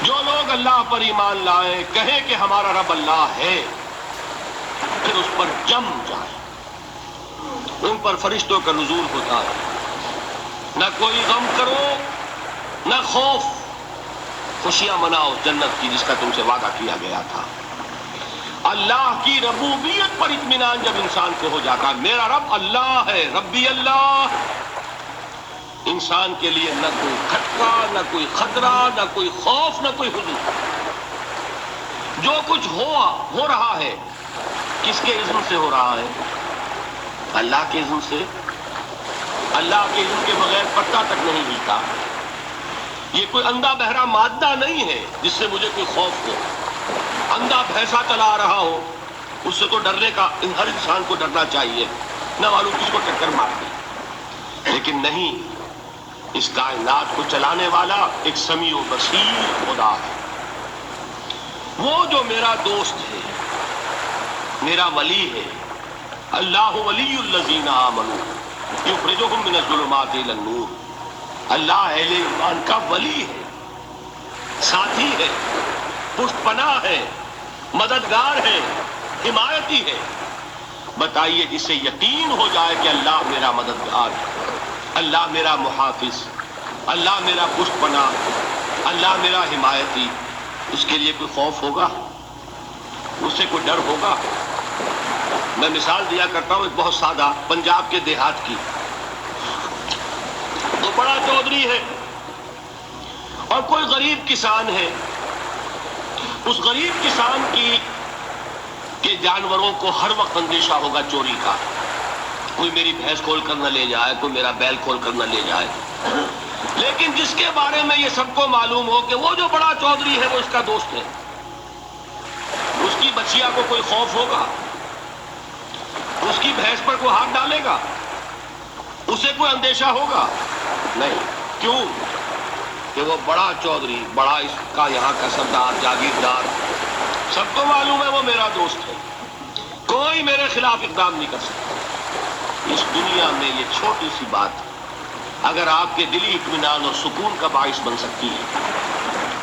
جو لوگ اللہ پر ایمان لائیں کہیں کہ ہمارا رب اللہ ہے، پھر اس پر جم جائے، ان پر فرشتوں کا نزول ہوتا ہے، نہ کوئی غم کرو نہ خوف، خوشیاں مناؤ جنت کی جس کا تم سے وعدہ کیا گیا تھا۔ اللہ کی ربوبیت پر اطمینان جب انسان کو ہو جاتا ہے، میرا رب اللہ ہے، ربی اللہ، انسان کے لیے نہ کوئی کھٹکا، نہ کوئی خطرہ، نہ کوئی خوف، نہ کوئی حزن۔ جو کچھ ہو رہا ہے کس کے اذن سے ہو رہا ہے؟ اللہ کے اذن سے۔ اللہ کے اذن کے بغیر پتہ تک نہیں ہلتا۔ یہ کوئی اندھا بہرا مادہ نہیں ہے جس سے مجھے کوئی خوف ہو۔ اندھا بھینسا چلا آ رہا ہو اس سے تو ڈرنے کا ہر انسان کو ڈرنا چاہیے، نہ معلوم کس کو ٹکر مار دی، لیکن نہیں، اس کائنات کو چلانے والا ایک سمیع و بصیر خدا ہے۔ وہ جو میرا دوست ہے، میرا ولی ہے، اللہ ولی الذین آمنوا یخرجہم من الظلمات الی النور، اللہ اہل ایمان کا ولی ہے، ساتھی ہے، پشت پناہ ہے، مددگار ہے، حمایتی ہے۔ بتائیے جسے یقین ہو جائے کہ اللہ میرا مددگار ہے، اللہ میرا محافظ، اللہ میرا پشت پناہ، اللہ میرا حمایتی، اس کے لیے کوئی خوف ہوگا؟ اس سے کوئی ڈر ہوگا؟ میں مثال دیا کرتا ہوں ایک بہت سادہ پنجاب کے دیہات کی۔ تو بڑا چودھری ہے اور کوئی غریب کسان ہے، اس غریب کسان کے جانوروں کو ہر وقت اندیشہ ہوگا چوری کا، کوئی میری بھینس کھول کر نہ لے جائے، کوئی میرا بیل کھول کر نہ لے جائے۔ لیکن جس کے بارے میں یہ سب کو معلوم ہو کہ وہ جو بڑا چودھری ہے وہ اس کا دوست ہے، اس کی بچیا کو کوئی خوف ہوگا؟ اس کی بھینس پر کوئی ہاتھ ڈالے گا؟ اسے کوئی اندیشہ ہوگا؟ نہیں۔ کیوں؟ کہ وہ بڑا چودھری، بڑا اس کا یہاں کا سردار، جاگیردار، سب کو معلوم ہے وہ میرا دوست ہے، کوئی میرے خلاف اقدام نہیں کر سکتا۔ اس دنیا میں یہ چھوٹی سی بات اگر آپ کے دلی اطمینان اور سکون کا باعث بن سکتی ہے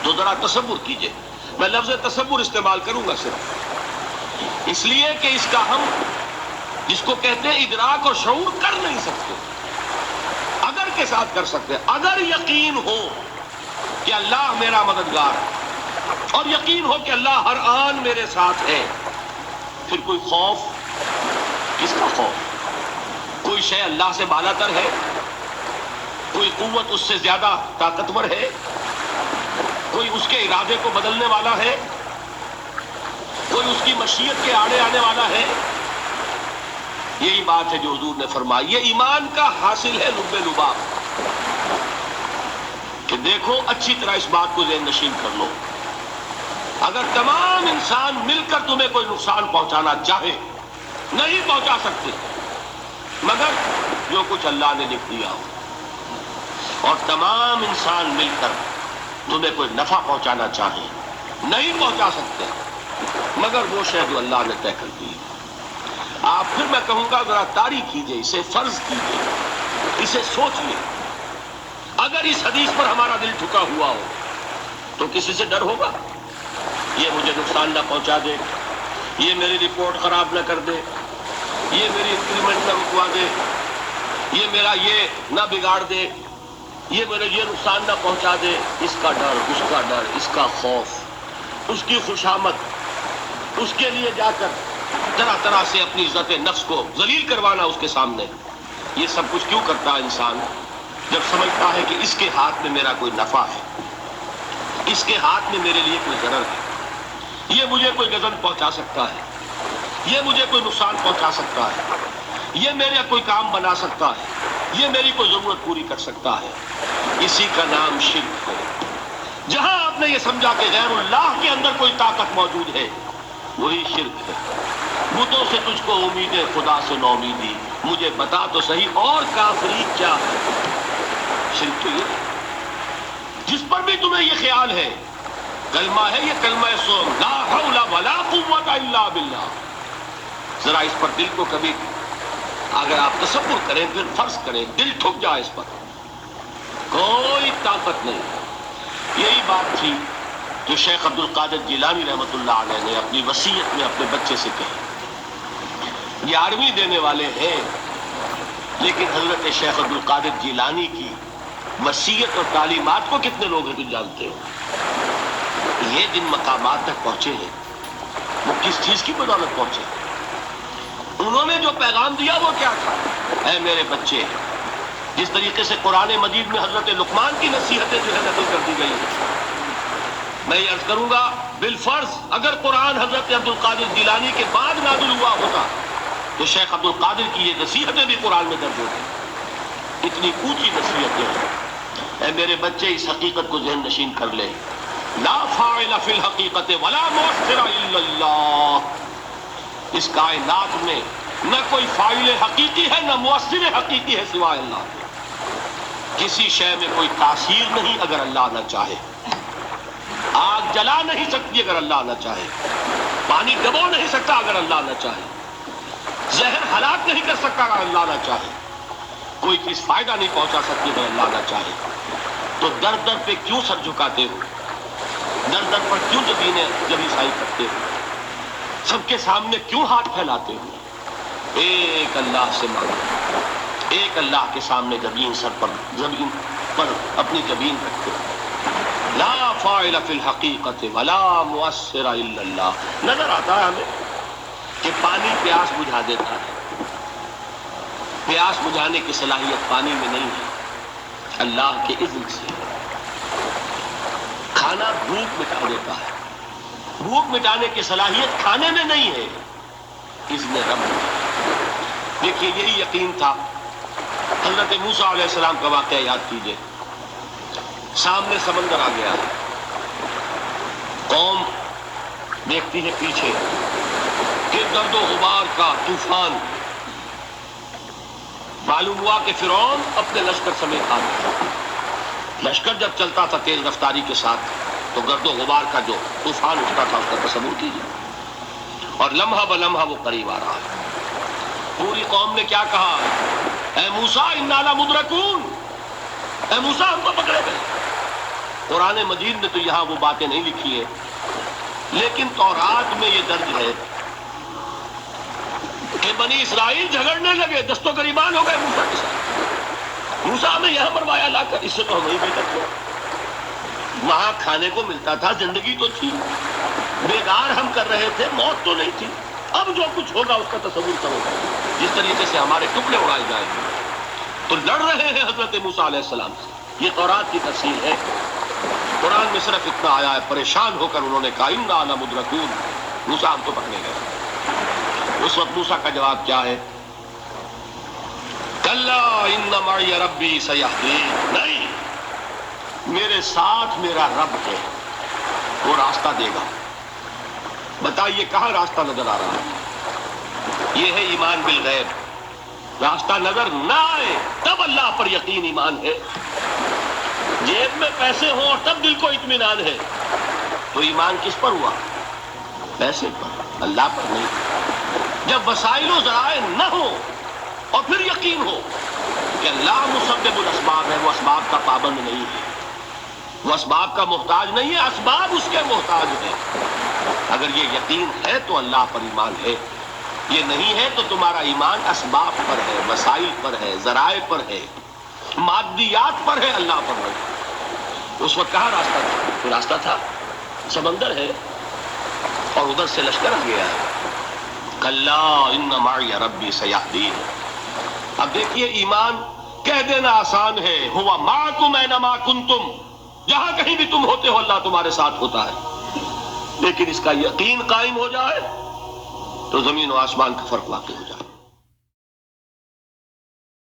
تو ذرا تصور کیجئے۔ میں لفظ تصور استعمال کروں گا صرف اس لیے کہ اس کا ہم جس کو کہتے ہیں ادراک اور شعور کر نہیں سکتے، اگر کے ساتھ کر سکتے۔ اگر یقین ہو کہ اللہ میرا مددگار ہے اور یقین ہو کہ اللہ ہر آن میرے ساتھ ہے، پھر کوئی خوف؟ کس کا خوف؟ کوئی شے اللہ سے بالا تر ہے؟ کوئی قوت اس سے زیادہ طاقتور ہے؟ کوئی اس کے ارادے کو بدلنے والا ہے؟ کوئی اس کی مشیت کے آڑے آنے والا ہے؟ یہی بات ہے جو حضور نے فرمائی، یہ ایمان کا حاصل ہے لب لباب، کہ دیکھو اچھی طرح اس بات کو ذہن نشین کر لو، اگر تمام انسان مل کر تمہیں کوئی نقصان پہنچانا چاہے نہیں پہنچا سکتے، مگر جو کچھ اللہ نے لکھ دیا ہو، اور تمام انسان مل کر تمہیں کوئی نفع پہنچانا چاہے نہیں پہنچا سکتے، مگر وہ شے جو اللہ نے طے کر دی۔ آپ پھر میں کہوں گا ذرا طاری کیجئے، اسے فرض کیجئے، اسے سوچئے، اگر اس حدیث پر ہمارا دل ٹھکا ہوا ہو تو کسی سے ڈر ہوگا؟ یہ مجھے نقصان نہ پہنچا دے، یہ میری رپورٹ خراب نہ کر دے، یہ میری انکریمنٹ نہ رکوا دے، یہ میرا یہ نہ بگاڑ دے، یہ میرے یہ نقصان نہ پہنچا دے، اس کا ڈر، اس کا ڈر، اس کا خوف، اس کی خوشامد، اس کے لیے جا کر طرح طرح سے اپنی عزت نفس کو ذلیل کروانا اس کے سامنے، یہ سب کچھ کیوں کرتا ہے انسان؟ جب سمجھتا ہے کہ اس کے ہاتھ میں میرا کوئی نفع ہے، اس کے ہاتھ میں میرے لیے کوئی ضرر ہے، یہ مجھے کوئی غضب پہنچا سکتا ہے، یہ مجھے کوئی نقصان پہنچا سکتا ہے، یہ میرا کوئی کام بنا سکتا ہے، یہ میری کوئی ضرورت پوری کر سکتا ہے، اسی کا نام شرک ہے۔ جہاں آپ نے یہ سمجھا کہ غیر اللہ کے اندر کوئی طاقت موجود ہے، وہی شرک ہے۔ بتوں سے تجھ کو امید ہے، خدا سے نو امیدی، مجھے بتا تو صحیح اور کافری کیا ہے؟ شرک تو یہ ہے۔ جس پر بھی تمہیں یہ خیال ہے کلمہ ہے، یہ کلمہ سو لا حول ولا قوت الا باللہ، ذرا اس پر دل کو کبھی اگر آپ تصور کریں، پھر فرض کریں، دل ٹھک جائے اس پر، کوئی طاقت نہیں۔ یہی بات تھی جو شیخ عبد القادر جیلانی رحمۃ اللہ علیہ نے اپنی وصیت میں اپنے بچے سے کہی. 11ویں دینے والے ہیں، لیکن حضرت شیخ عبد القادر جیلانی کی وصیت اور تعلیمات کو کتنے لوگ ہیں تم جانتے ہو؟ یہ جن مقامات تک پہنچے ہیں وہ کس چیز کی بدولت پہنچے؟ انہوں نے جو پیغام دیا وہ کیا تھا؟ اے میرے بچے، جس طریقے سے قرآن مجید میں حضرت لقمان کی نصیحتیں جو ہے نقل کر دی گئی ہیں، میں یہ عرض کروں گا بالفرض اگر قرآن حضرت عبد القادر جیلانی کے بعد نازل ہوا ہوتا تو شیخ عبد القادر کی یہ نصیحتیں بھی قرآن میں درج ہوتی. اتنی اونچی نصیحتیں ہیں. اے میرے بچے، اس حقیقت کو ذہن نشین کر لے، لا فاعل فی الحقیقت ولا مؤثر الا اللہ. اس کائنات میں نہ کوئی فاعل حقیقی ہے نہ مؤثر حقیقی ہے سوائے اللہ کے. کسی شے میں کوئی تاثیر نہیں اگر اللہ نہ چاہے. آگ جلا نہیں سکتی اگر اللہ نہ چاہے. پانی ڈبو نہیں سکتا اگر اللہ نہ چاہے. زہر ہلاک نہیں کر سکتا اگر اللہ نہ چاہے. کوئی چیز فائدہ نہیں پہنچا سکتی اگر اللہ نہ چاہے. تو در در پہ کیوں سر جھکاتے ہو؟ در در پر کیوں جبیں سائی کرتے ہو؟ سب کے سامنے کیوں ہاتھ پھیلاتے ہو؟ ایک اللہ سے مانگو، ایک اللہ کے سامنے زمین پر اپنی جبین رکھتے ہو. لا فاعل فی الحقیقت ولا مؤثر الا اللہ. نظر آتا ہے ہمیں کہ پانی پیاس بجھا دیتا ہے. پیاس بجھانے کی صلاحیت پانی میں نہیں ہے، اللہ کے اذن سے. کھانا بھوک مٹا دیتا ہے، بھوک مٹانے کی صلاحیت کھانے میں نہیں ہے، اذن رب. دیکھیے یہی یقین تھا. حضرت موسیٰ علیہ السلام کا واقعہ یاد کیجئے. سامنے سمندر آ گیا ہے، قوم دیکھتی ہے پیچھے کہ گرد و غبار کا طوفان. معلوم ہوا کہ فرعون اپنے لشکر سمیت آ گیا. لشکر جب چلتا تھا تیز رفتاری کے ساتھ تو گرد و غبار کا جو طوفان اٹھتا تھا اس کا تصور کیجیے. اور لمحہ بلمحہ وہ قریب آ رہا ہے. پوری قوم نے کیا کہا؟ اے موسیٰ انا لمدرکون، اے موسیٰ ہم کو پکڑے گئے. قرآن مجید میں تو یہاں وہ باتیں نہیں لکھی ہے، لیکن تورات میں یہ درج ہے کہ بنی اسرائیل جھگڑنے لگے، دست و گریبان ہو گئے موسیٰ کے ساتھ. موسیٰ ہمیں یہاں مروایا لا کر، اس سے تو ہم نہیں بے سکتے. وہاں کھانے کو ملتا تھا، زندگی تو تھی، بیگار ہم کر رہے تھے، موت تو نہیں تھی. اب جو کچھ ہوگا اس کا تصور کرو، جس طریقے سے ہمارے ٹکڑے اڑائے جائیں گے. تو لڑ رہے ہیں حضرت موسیٰ علیہ السلام سے. یہ تورات کی تفسیر ہے. قرآن میں صرف اتنا آیا ہے، پریشان ہو کر انہوں نے کہا انا لمدرکون، موسیٰ ہم تو پکڑے گئے. اس وقت موسیٰ کا جواب کیا ہے؟ کلا ان معی ربی سیہدین. نہیں، میرے ساتھ میرا رب ہے، وہ راستہ دے گا. بتائیے کہاں راستہ نظر آ رہا ہے؟ یہ ہے ایمان بالغیب. راستہ نظر نہ آئے تب اللہ پر یقین ایمان ہے. جیب میں پیسے ہوں اور تب دل کو اطمینان ہے تو ایمان کس پر ہوا؟ پیسے پر، اللہ پر نہیں. جب وسائل و ذرائع نہ ہو اور پھر یقین ہو کہ اللہ مسبب الاسباب ہے، وہ اسباب کا پابند نہیں ہے، وہ اسباب کا محتاج نہیں ہے، اسباب اس کے محتاج ہیں. اگر یہ یقین ہے تو اللہ پر ایمان ہے. یہ نہیں ہے تو تمہارا ایمان اسباب پر ہے، وسائل پر ہے، ذرائع پر ہے، مادیات پر ہے، اللہ پر نہیں. اس وقت کہاں راستہ تھا؟ کوئی راستہ تھا؟ سمندر ہے اور ادھر سے لشکر آ گیا ہے. کلا ان معی ربی سیہدین. اب دیکھیے ایمان کہہ دینا آسان ہے، ہوا معکم اینما کنتم، جہاں کہیں بھی تم ہوتے ہو اللہ تمہارے ساتھ ہوتا ہے. لیکن اس کا یقین قائم ہو جائے تو زمین و آسمان کا فرق واقع ہو جائے.